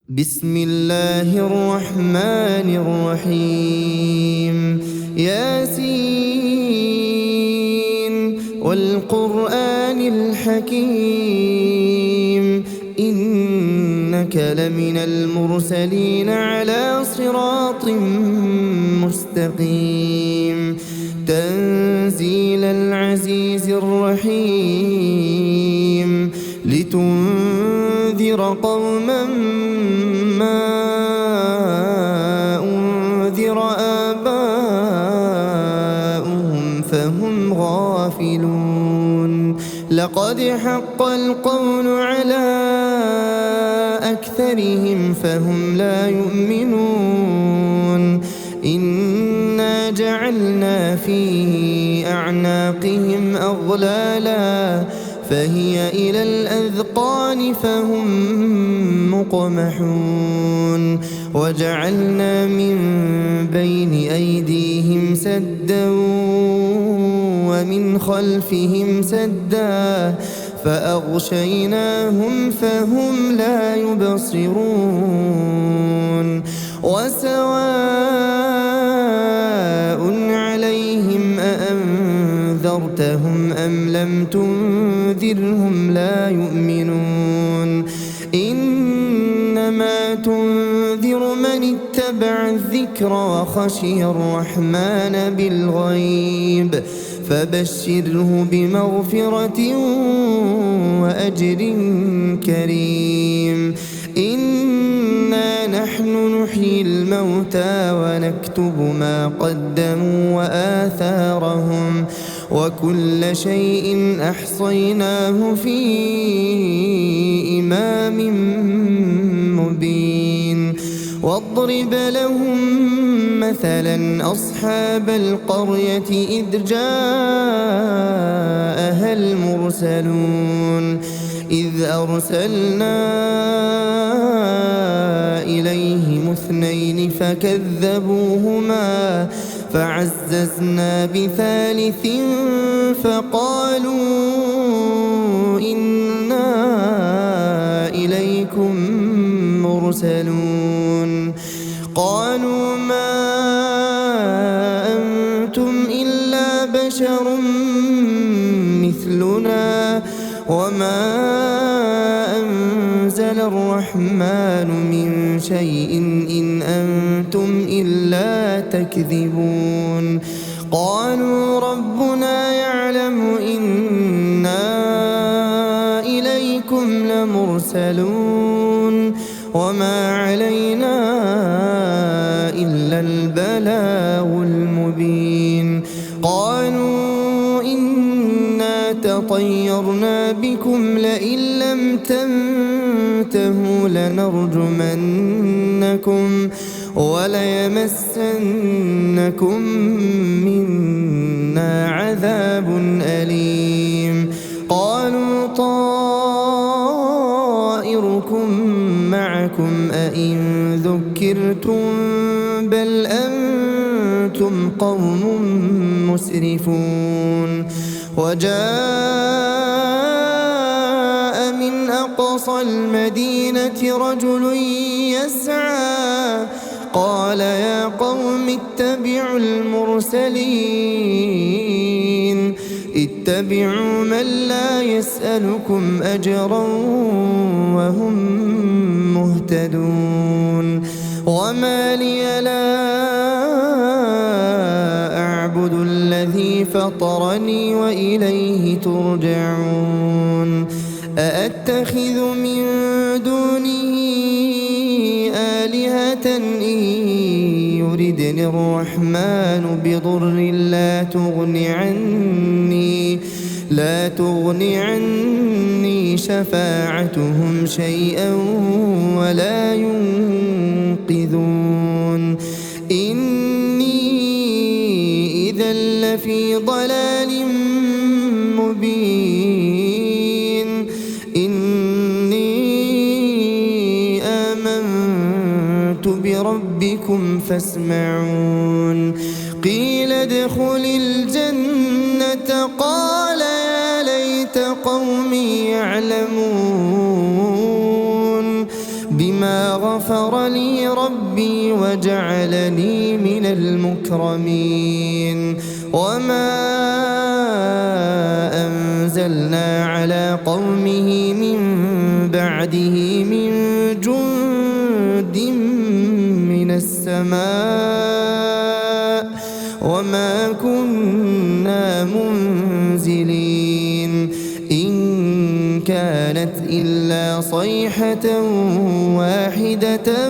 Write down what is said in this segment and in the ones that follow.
بسم الله الرحمن الرحيم ياسين والقرآن الحكيم إنك لمن المرسلين على صراط مستقيم تنزيل العزيز الرحيم لتنذر قوما ما أنذر آباؤهم فهم غافلون لقد حق القول على أكثرهم فهم لا يؤمنون إنا جعلنا في أعناقهم أغلالا فهي إلى الأذقان فهم مقمحون وجعلنا من بين أيديهم سدا ومن خلفهم سدا فأغشيناهم فهم لا يبصرون وسواء عليهم أأنذرتهم أم لم تنذرهم لا يؤمنون إنما تنذر من اتبع الذكر وخشي الرحمن بالغيب فبشره بمغفرة وأجر كريم إنا نحن نحيي الموتى ونكتب ما قدموا وآثارهم وكل شيء أحصيناه في إمام مبين واضرب لهم مثلا أصحاب القرية إذ جاءها المرسلون إذ أرسلنا إليهم اثنين فكذبوهما فعززنا بثالث فقالوا إنا إليكم مرسلون قالوا ما أنتم إلا بشر مثلنا وما أنزل الرحمن من شيء إن أنتم إلا تكذبون قالوا ربنا يعلم إنا إليكم لمرسلون وما علينا إلا البلاغ المبين قالوا إنا تطيرنا بكم لئن لم تنتهوا لنرجمنكم وليمسنكم منا عذاب أليم قالوا طائركم معكم أئن ذكرتم بل أنتم قوم مسرفون وجاء من أقصى المدينة رجل يسعى قال يا قوم اتبعوا المرسلين اتبعوا من لا يسألكم أجرا وهم مهتدون وما لي لا أعبد الذي فطرني وإليه ترجعون أأتخذ من دونه آلهة إن يردني الرحمن بضر لا تغني عني شفاعتهم شيئا ولا ينقذون إني إذا لفي ضلال مبين إني آمنت بربكم فاسمعون قيل ادخل الجنة قال يا ليت قومي يعلمون بما فغفر لي ربي وجعلني من المكرمين وما أنزلنا على قومه من بعده من جند من السماء وما كنا منزلين إن كانت إلا صيحة واحدة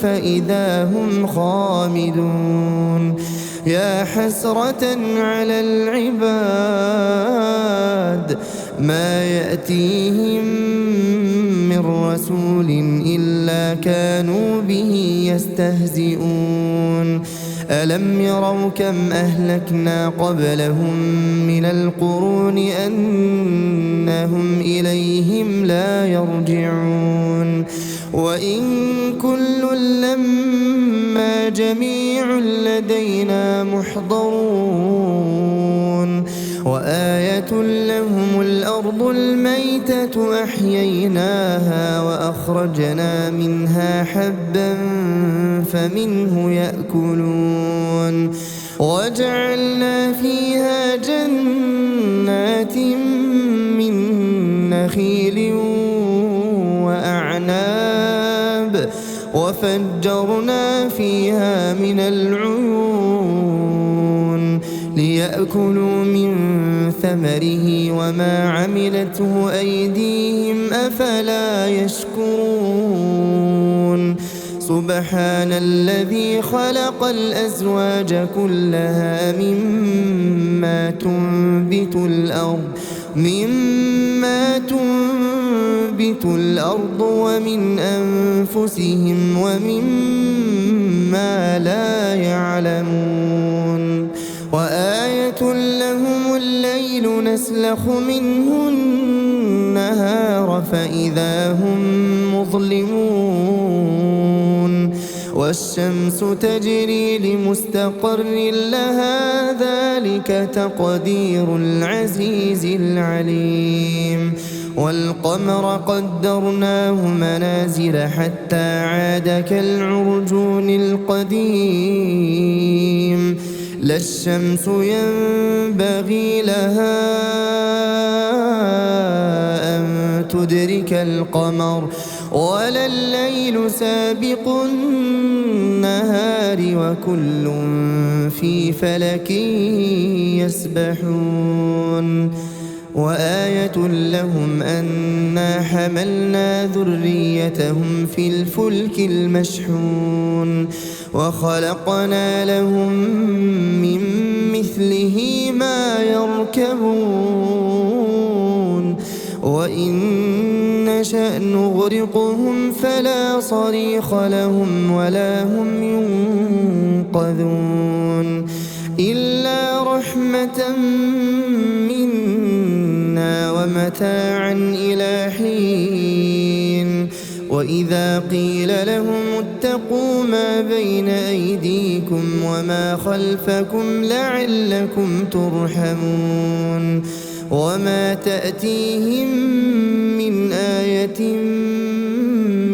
فإذا هم خامدون يا حسرة على العباد ما يأتيهم من رسول إلا كانوا به يستهزئون ألم يروا كم أهلكنا قبلهم من القرون أنهم إليهم لا يرجعون وإن كل لما جميع لدينا محضرون وآية لهم الأرض الميتة أحييناها وأخرجنا منها حبا فمنه يأكلون وجعلنا فيها جنات من نخيل وأعناب وفجرنا فيها من العيون ليأكلوا من ثمره وما عملته أيديهم أفلا يشكرون سبحان الذي خلق الأزواج كلها مما تنبت الأرض ومن أنفسهم ومما لا يعلمون وآية لهم الليل نسلخ منه النهار فإذا هم مظلمون والشمس تجري لمستقر لها ذلك تقدير العزيز العليم والقمر قدرناه منازل حتى عاد كالعرجون القديم لا الشمس ينبغي لها أن تدرك القمر ولا الليل سابق النهار وكل في فلك يسبحون وآية لهم أنا حملنا ذريتهم في الفلك المشحون وخلقنا لهم من مثله ما يركبون وإن نشأ نغرقهم فلا صريخ لهم ولا هم ينقذون إلا رحمة منا ومتاعا إلى حين وإذا قيل لهم اتقوا ما بين أيديكم وما خلفكم لعلكم ترحمون وما تأتيهم من آية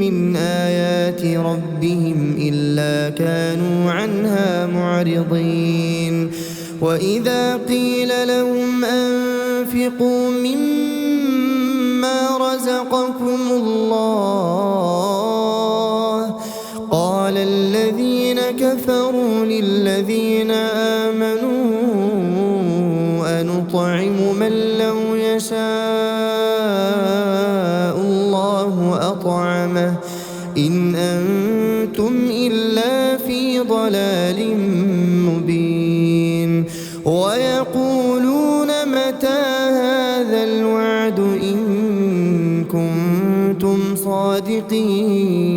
من آيات ربهم إلا كانوا عنها معرضين وإذا قيل لهم أنفقوا مما رزقكم الله قال الذين كفروا للذين آمنوا أنطعم من لو يشاء الله أطعمه إن أنتم إلا في ضلال مبين ويقولون متى هذا الوعد إن كنتم صادقين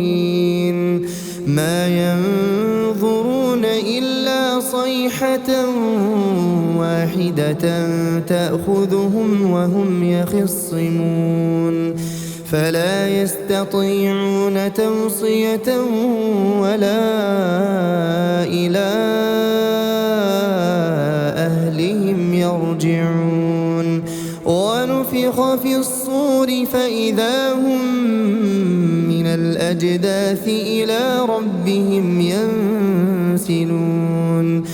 ما ينظرون إلا صيحة واحدة تأخذهم وهم يخصمون فلا يستطيعون توصية ولا إلى أهلهم يرجعون ونفخ في الصور فإذا هم من الأجداث الأجداث إلى ربهم ينسلون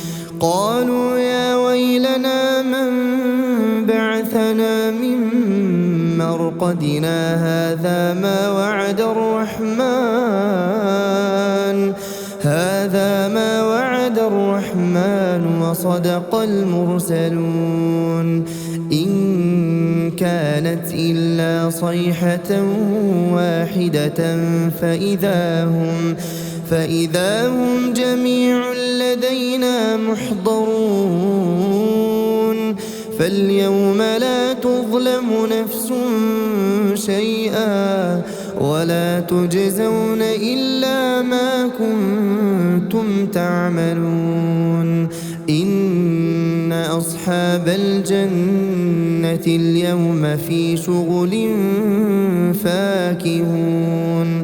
قالوا يا ويلنا من بعثنا من مرقدنا هذا ما وعد الرحمن وصدق المرسلون إن كانت إلا صيحة واحدة فإذا هم جميع لدينا محضرون فاليوم لا تظلم نفس شيئا ولا تجزون إلا ما كنتم تعملون إن أصحاب الجنة اليوم في شغل فاكهون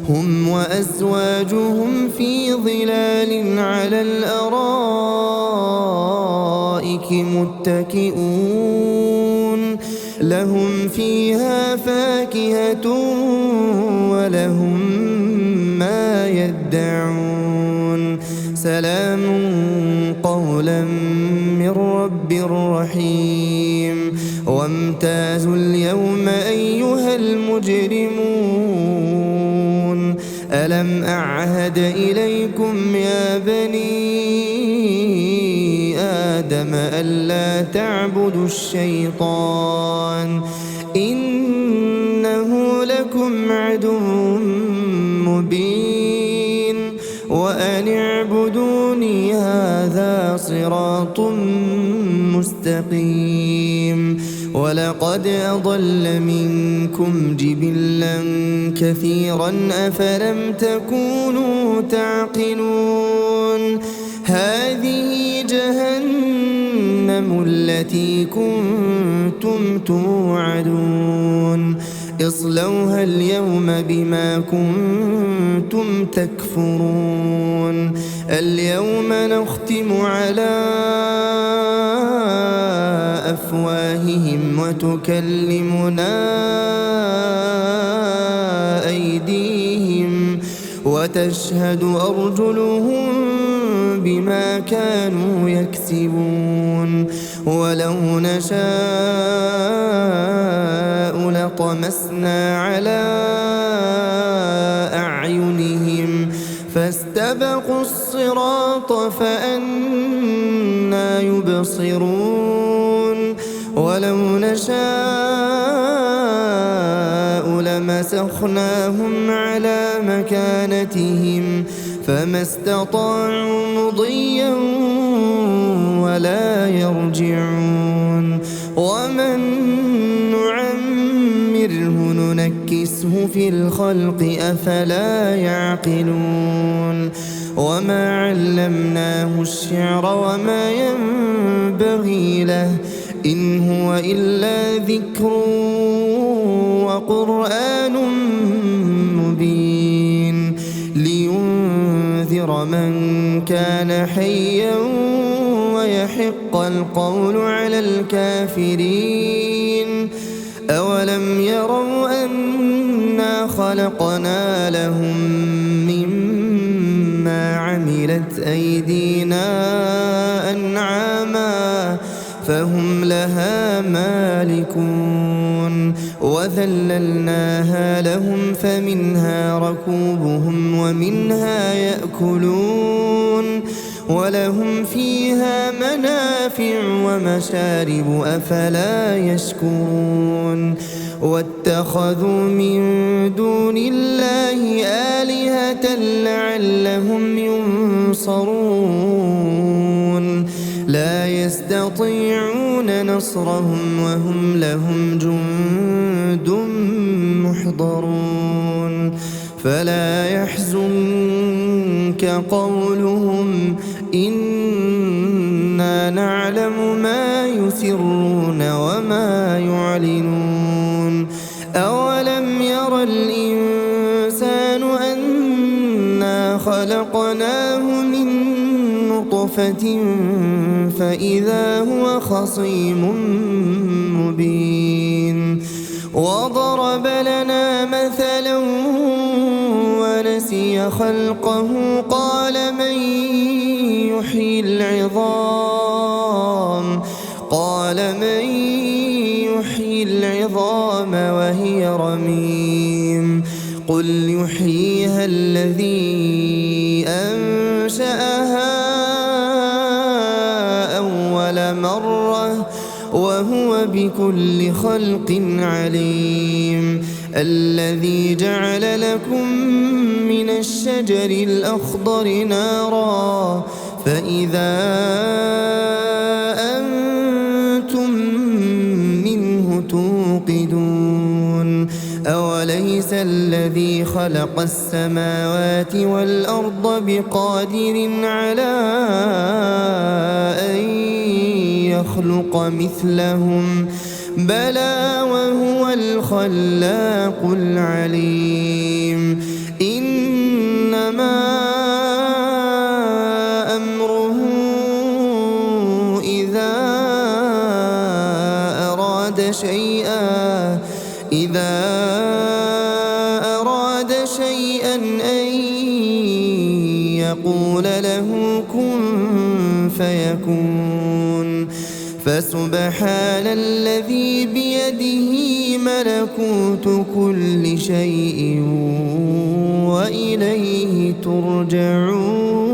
هم وأزواجهم في ظلال على الأرائك متكئون لهم فيها فاكهة ولهم ما يدعون سلام قولا من رب رحيم وامتازوا اليوم أيها المجرمون ألم أعهد إليكم يا بني آدم ألا تعبدوا الشيطان إنه لكم عدو مبين وأن اعبدوني هذا صراط مستقيم ولقد أضل منكم جبلا كثيرا أفلم تكونوا تعقلون هذه جهنم التي كنتم توعدون اصلوها اليوم بما كنتم تكفرون اليوم نختم على أفواههم وتكلمنا أيديهم وتشهد أرجلهم بما كانوا يكسبون ولو نشاء لطمسنا على أعينهم فاستبقوا الصراط فأنى يبصرون ولو نشاء لمسخناهم على مكانتهم فما استطاعوا مضيا ولا يرجعون ومن نعمره ننكسه في الخلق أفلا يعقلون وما علمناه الشعر وما ينبغي له إن هو إلا ذكر وقرآن مبين لينذر من كان حيا ويحق القول على الكافرين أولم يروا أنا خلقنا لهم مما عملت أيدينا أنعاما فهم لها مالكون وذللناها لهم فمنها ركوبهم ومنها يأكلون ولهم فيها منافع ومشارب أفلا يشكرون واتخذوا من دون الله آلهة لعلهم ينصرون لا يستطيعون نصرهم وهم لهم جند محضرون فلا يحزنك قولهم إنا نعلم ما يسرون وما يعلنون أولم ير الإنسان أنا خلقناه من نطفة فإذا هو خصيم مبين وضرب لنا مثلا أنسي خلقه قال من يحيي العظام وهي رميم قل يحييها الذي أنشأها أول مرة وهو بكل خلق عليم الذي جعل لكم من الشجر الأخضر نارا فإذا أنتم منه توقدون أوليس الذي خلق السماوات والأرض بقادر على أن يخلق مثلهم بلى وهو الخلاق العليم إنما أمره إذا أراد شيئا أن يقول له كن فيكون فسبحان الذي بيده ملكوت كل شيء وإليه ترجعون